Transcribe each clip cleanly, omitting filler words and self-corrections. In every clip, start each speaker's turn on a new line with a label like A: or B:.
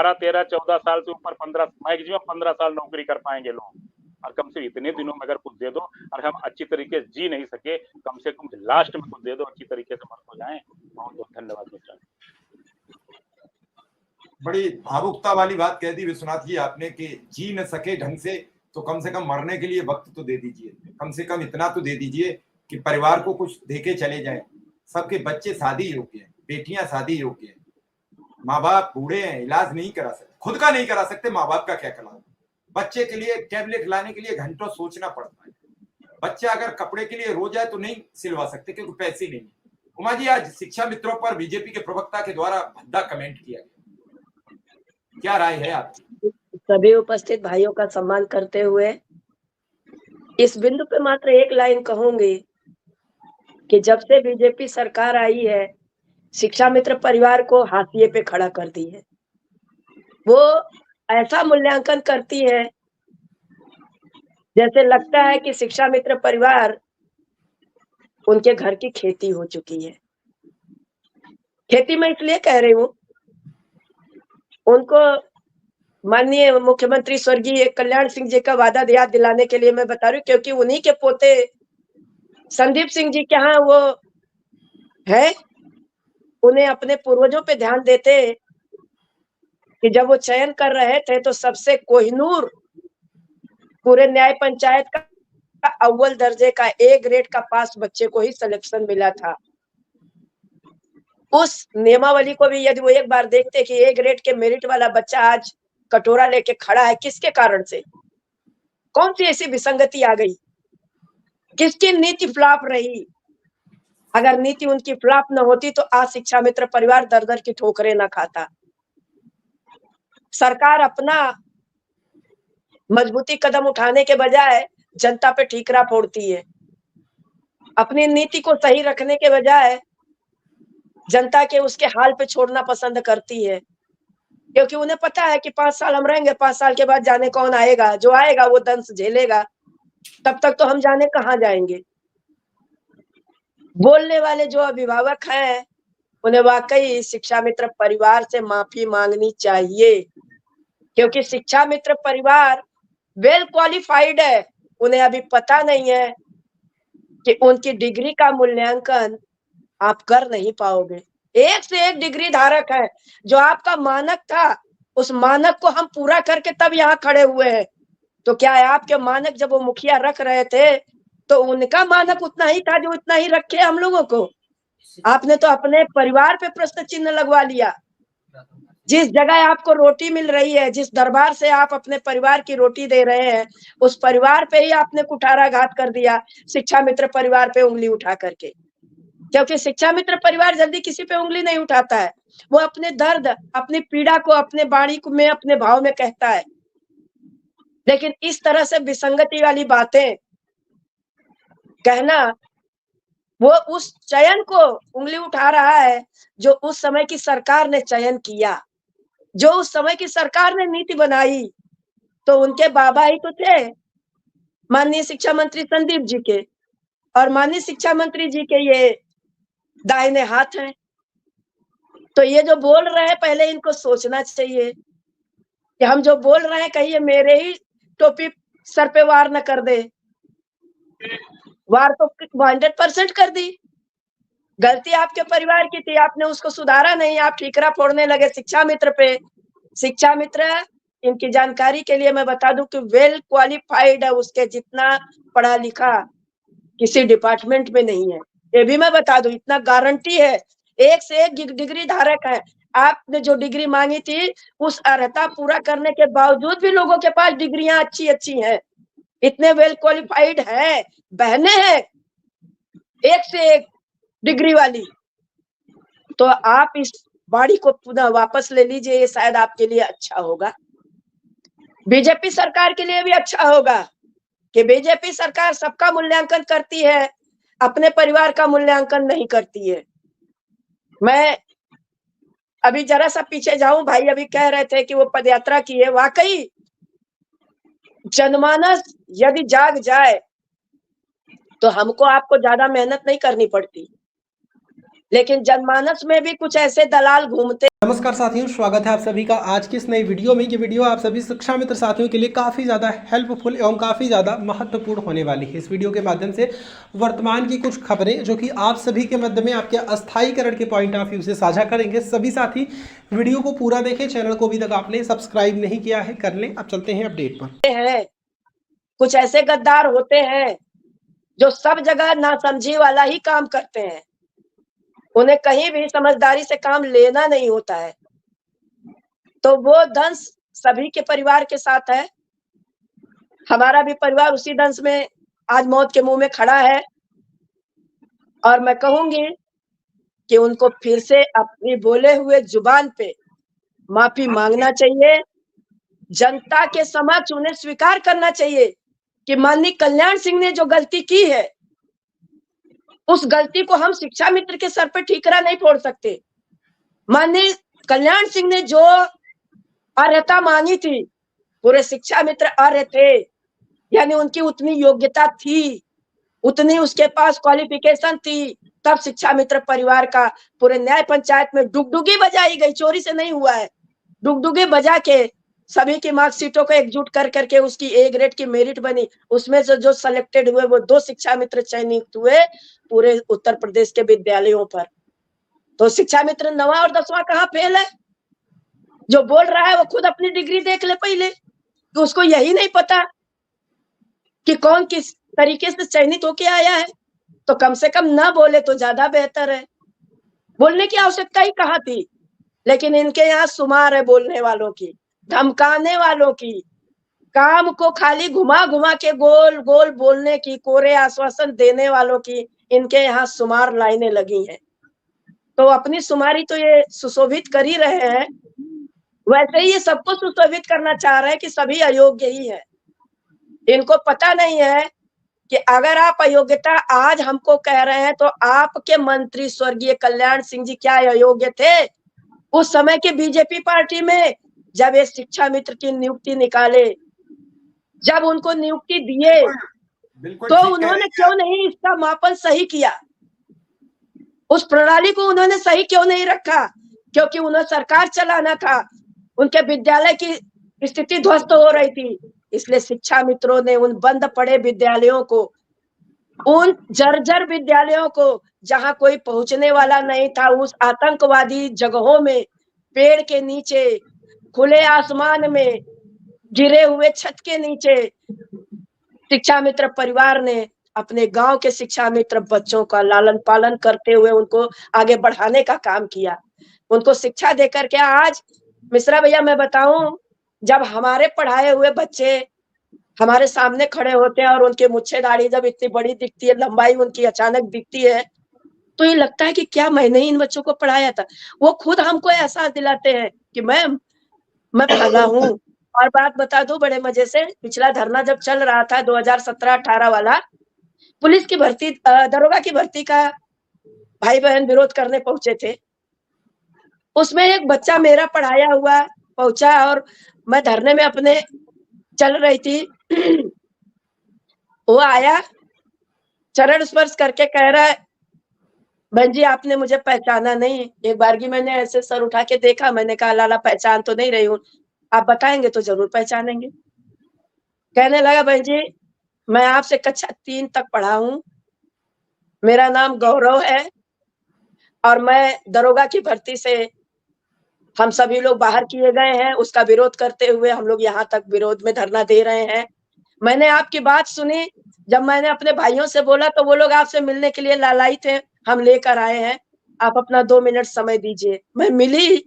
A: 12, 13, 14 साल से ऊपर 15, मैक्सिमम 15 साल नौकरी कर पाएंगे लोग। और कम से इतने दिनों में अगर कुछ दे दो और हम अच्छी तरीके से जी नहीं सके, कम से कम लास्ट में कुछ दे दो, अच्छी तरीके से मर हो जाए। बहुत बहुत धन्यवाद मित्र।
B: बड़ी भावुकता वाली बात कह दी विश्वनाथ जी आपने कि जी न सके ढंग से तो कम से कम मरने के लिए वक्त तो दे दीजिए, कम से कम इतना तो दे दीजिए कि परिवार को कुछ देके चले जाएं। सबके बच्चे शादी योग्य हैं, बेटियां शादी योग्य हैं, माँ बाप बूढ़े हैं, इलाज नहीं करा सकते, खुद का नहीं करा सकते, माँ बाप का क्या कराओ। बच्चे के लिए टैबलेट लाने के लिए घंटों सोचना पड़ता है। बच्चा अगर कपड़े के लिए रो जाए तो नहीं सिलवा सकते क्योंकि पैसे नहीं। उमा जी, आज शिक्षा मित्रों पर बीजेपी के प्रवक्ता के द्वारा भद्दा कमेंट किया गया, क्या राय है आपकी?
C: सभी उपस्थित भाइयों का सम्मान करते हुए इस बिंदु पे मात्र एक लाइन कहूंगी कि जब से बीजेपी सरकार आई है, शिक्षा मित्र परिवार को हाशिए पे खड़ा कर दी है। वो ऐसा मूल्यांकन करती है जैसे लगता है कि शिक्षा मित्र परिवार उनके घर की खेती हो चुकी है। खेती मैं इसलिए कह रही हूँ, उनको माननीय मुख्यमंत्री स्वर्गीय कल्याण सिंह जी का वादा याद दिलाने के लिए मैं बता रही हूँ, क्योंकि उन्हीं के पोते संदीप सिंह जी के यहाँ वो है। उन्हें अपने पूर्वजों पे ध्यान देते कि जब वो चयन कर रहे थे तो सबसे कोहिनूर पूरे न्याय पंचायत का अव्वल दर्जे का ए ग्रेड का पास बच्चे को ही सिलेक्शन मिला था। उस नियमावली को भी यदि वो एक बार देखते कि ए ग्रेड के मेरिट वाला बच्चा आज कटोरा लेके खड़ा है, किसके कारण से, कौन सी ऐसी विसंगति आ गई, किसकी नीति फ्लॉप रही। अगर नीति उनकी फ्लॉप न होती तो आज शिक्षा मित्र परिवार दर दर की ठोकरें न खाता। सरकार अपना मजबूती कदम उठाने के बजाय जनता पे ठीकरा फोड़ती है। अपनी नीति को सही रखने के बजाय जनता के उसके हाल पे छोड़ना पसंद करती है, क्योंकि उन्हें पता है कि 5 साल हम रहेंगे, 5 साल के बाद जाने कौन आएगा, जो आएगा वो दंश झेलेगा, तब तक तो हम जाने कहाँ जाएंगे। बोलने वाले जो अभिभावक हैं उन्हें वाकई शिक्षा मित्र परिवार से माफी मांगनी चाहिए, क्योंकि शिक्षा मित्र परिवार वेल क्वालिफाइड है। उन्हें अभी पता नहीं है कि उनकी डिग्री का मूल्यांकन आप कर नहीं पाओगे। एक से एक डिग्री धारक है। जो आपका मानक था उस मानक को हम पूरा करके तब यहाँ खड़े हुए हैं। तो क्या है, आपके मानक जब वो मुखिया रख रहे थे तो उनका मानक उतना ही था जो इतना ही रखे हम लोगों को। आपने तो अपने परिवार पे प्रश्न चिन्ह लगवा लिया। जिस जगह आपको रोटी मिल रही है, जिस दरबार से आप अपने परिवार की रोटी दे रहे हैं, उस परिवार पे ही आपने कुठाराघात कर दिया शिक्षा मित्र परिवार पे उंगली उठा करके। क्योंकि शिक्षा मित्र परिवार जल्दी किसी पे उंगली नहीं उठाता है। वो अपने दर्द, अपनी पीड़ा को अपने वाणी में, अपने भाव में कहता है। लेकिन इस तरह से विसंगति वाली बातें कहना, वो उस चयन को उंगली उठा रहा है जो उस समय की सरकार ने चयन किया, जो उस समय की सरकार ने नीति बनाई। तो उनके बाबा ही तो थे माननीय शिक्षा मंत्री संदीप जी के, और माननीय शिक्षा मंत्री जी के ये दाहिने हाथ हैं। तो ये जो बोल रहे हैं पहले इनको सोचना चाहिए कि हम जो बोल रहे हैं कहीं ये मेरे ही टोपी सर पे वार न कर दे। वार तो 100% कर दी। गलती आपके परिवार की थी, आपने उसको सुधारा नहीं, आप ठीकरा फोड़ने लगे शिक्षा मित्र पे। शिक्षा मित्र, इनकी जानकारी के लिए मैं बता दूं कि वेल क्वालिफाइड है, उसके जितना पढ़ा लिखा किसी डिपार्टमेंट में नहीं है। ये भी मैं बता दूं, इतना गारंटी है। एक से एक डिग्री धारक है। आपने जो डिग्री मांगी थी उस अर्हता पूरा करने के बावजूद भी लोगों के पास डिग्रियां अच्छी अच्छी हैं, इतने वेल क्वालिफाइड है, बहने हैं एक से एक डिग्री वाली। तो आप इस बाड़ी को पुनः वापस ले लीजिए, ये शायद आपके लिए अच्छा होगा, बीजेपी सरकार के लिए भी अच्छा होगा कि बीजेपी सरकार सबका मूल्यांकन करती है, अपने परिवार का मूल्यांकन नहीं करती है। मैं अभी जरा सा पीछे जाऊं, भाई अभी कह रहे थे कि वो पदयात्रा की है। वाकई जनमानस यदि जाग जाए तो हमको आपको ज्यादा मेहनत नहीं करनी पड़ती। लेकिन जनमानस में भी कुछ ऐसे दलाल घूमते।
D: नमस्कार साथियों, स्वागत है आप सभी का आज की इस नई वीडियो में। ये वीडियो आप सभी शिक्षा मित्र साथियों के लिए काफ़ी ज़्यादा हेल्पफुल एवं काफ़ी ज़्यादा महत्वपूर्ण होने वाली है। इस वीडियो के माध्यम से वर्तमान की कुछ खबरें जो कि आप सभी के मध्य में आपके अस्थायीकरण के पॉइंट ऑफ व्यू से साझा करेंगे। सभी साथी वीडियो को पूरा देखें। चैनल को अभी तक आपने सब्सक्राइब नहीं किया है, कर लें। अब चलते हैं अपडेट पर।
C: हैं कुछ ऐसे गद्दार होते हैं जो सब जगह नासमझी वाला ही काम करते हैं, उन्हें कहीं भी समझदारी से काम लेना नहीं होता है। तो वो दंश सभी के परिवार के साथ है। हमारा भी परिवार उसी दंश में आज मौत के मुंह में खड़ा है। और मैं कहूंगी कि उनको फिर से अपनी बोले हुए जुबान पे माफी मांगना चाहिए। जनता के समक्ष उन्हें स्वीकार करना चाहिए कि माननीय कल्याण सिंह ने जो गलती की है, उस गलती को हम शिक्षा मित्र के सर पे ठीकरा नहीं फोड़ सकते। माननीय कल्याण सिंह ने जो अर्हता मांगी थी, पूरे शिक्षा मित्र अर्ह थे, यानी उनकी उतनी योग्यता थी, उतनी उसके पास क्वालिफिकेशन थी, तब शिक्षा मित्र परिवार का पूरे न्याय पंचायत में डुगडुगी बजाई गई। चोरी से नहीं हुआ है, डुगडुगी बजा के सभी की मार्कशीटों को एकजुट कर करके उसकी ए ग्रेड की मेरिट बनी। उसमें से जो सिलेक्टेड हुए वो 2 शिक्षा मित्र चयनित हुए पूरे उत्तर प्रदेश के विद्यालयों पर। तो शिक्षा मित्र 9वां और 10वां कहाँ फेल है? जो बोल रहा है वो खुद अपनी डिग्री देख ले पहले, कि उसको यही नहीं पता कि कौन किस तरीके से चयनित होके आया है। तो कम से कम ना बोले तो ज्यादा बेहतर है। बोलने की आवश्यकता ही कहाँ थी? लेकिन इनके यहाँ शुमार है बोलने वालों की, धमकाने वालों की, काम को खाली घुमा घुमा के गोल गोल बोलने की, कोरे आश्वासन देने वालों की इनके यहाँ शुमार लाइनें लगी हैं। तो अपनी शुमारी तो ये सुशोभित कर ही रहे हैं, वैसे ही ये सबको सुशोभित करना चाह रहे हैं कि सभी अयोग्य ही है। इनको पता नहीं है कि अगर आप अयोग्यता आज हमको कह रहे हैं तो आपके मंत्री स्वर्गीय कल्याण सिंह जी क्या अयोग्य थे उस समय के बीजेपी पार्टी में? जब ये शिक्षा मित्र की नियुक्ति निकाले, जब उनको नियुक्ति दिए, तो उन्होंने क्यों नहीं इसका मापन सही किया? उस प्रणाली को उन्होंने सही क्यों नहीं रखा? क्योंकि उन्हें सरकार चलाना था, उनके विद्यालय की स्थिति ध्वस्त हो रही थी। इसलिए शिक्षा मित्रों ने उन बंद पड़े विद्यालयों को, उन जर्जर विद्यालयों को जहां कोई पहुंचने वाला नहीं था, उस आतंकवादी जगहों में, पेड़ के नीचे, खुले आसमान में, गिरे हुए छत के नीचे, शिक्षा मित्र परिवार ने अपने गांव के शिक्षा मित्र बच्चों का लालन पालन करते हुए उनको आगे बढ़ाने का काम किया, उनको शिक्षा देकर के। आज मिश्रा भैया मैं बताऊं, जब हमारे पढ़ाए हुए बच्चे हमारे सामने खड़े होते हैं और उनकी मुच्छे दाढ़ी जब इतनी बड़ी दिखती है, लंबाई उनकी अचानक दिखती है, तो ये लगता है कि क्या मैंने ही इन बच्चों को पढ़ाया था। वो खुद हमको एहसास दिलाते हैं कि मैं फला हूँ। और बात बता दूं बड़े मजे से, पिछला धरना जब चल रहा था 2017-18 वाला, पुलिस की भर्ती, दरोगा की भर्ती का भाई बहन विरोध करने पहुंचे थे। उसमें एक बच्चा मेरा पढ़ाया हुआ पहुंचा और मैं धरने में अपने चल रही थी। वो आया, चरण स्पर्श करके कह रहा है, बहन जी आपने मुझे पहचाना नहीं। एक बार की मैंने ऐसे सर उठा के देखा, मैंने कहा लाला पहचान तो नहीं रही हूँ, आप बताएंगे तो जरूर पहचानेंगे। कहने लगा, बहन जी मैं आपसे कक्षा 3 तक पढ़ा हूँ, मेरा नाम गौरव है और मैं दरोगा की भर्ती से हम सभी लोग बाहर किए गए हैं, उसका विरोध करते हुए हम लोग यहाँ तक विरोध में धरना दे रहे हैं। मैंने आपकी बात सुनी, जब मैंने अपने भाइयों से बोला तो वो लोग आपसे मिलने के लिए लालाई थे, हम लेकर आए हैं, आप अपना 2 मिनट समय दीजिए। मैं मिली,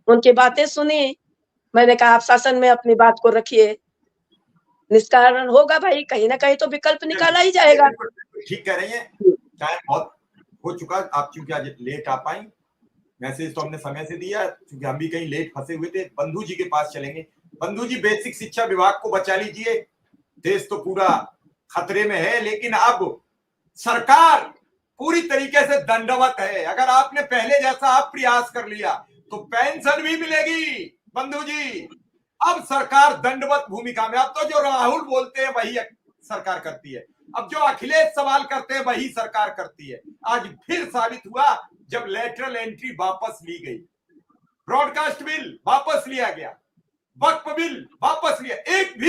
C: उनकी बातें सुनी, मैंने कहा आप शासन में अपनी बात को रखिए, निष्कारण होगा भाई, कहीं ना कहीं तो विकल्प निकाला ही जाएगा।
B: ठीक कह रही है, टाइम बहुत हो चुका, आप चूंकि आज लेट आ पाई, मैसेज तो हमने समय से दिया, क्योंकि हम भी कहीं लेट फंसे हुए थे। बंधु जी के पास चलेंगे। बंधु जी, बेसिक शिक्षा विभाग को बचा लीजिए, देश तो पूरा खतरे में है, लेकिन अब सरकार पूरी तरीके से दंडवत है। अगर आपने पहले जैसा आप प्रयास कर लिया तो पेंशन भी मिलेगी। बंधु जी, अब सरकार दंडवत भूमिका में, अब तो जो राहुल बोलते हैं वही सरकार करती है, अब जो अखिलेश सवाल करते हैं वही सरकार करती है। आज फिर साबित हुआ जब लेटरल एंट्री वापस ली गई, ब्रॉडकास्ट बिल वापस लिया गया, वक्फ बिल वापस लिया, एक भी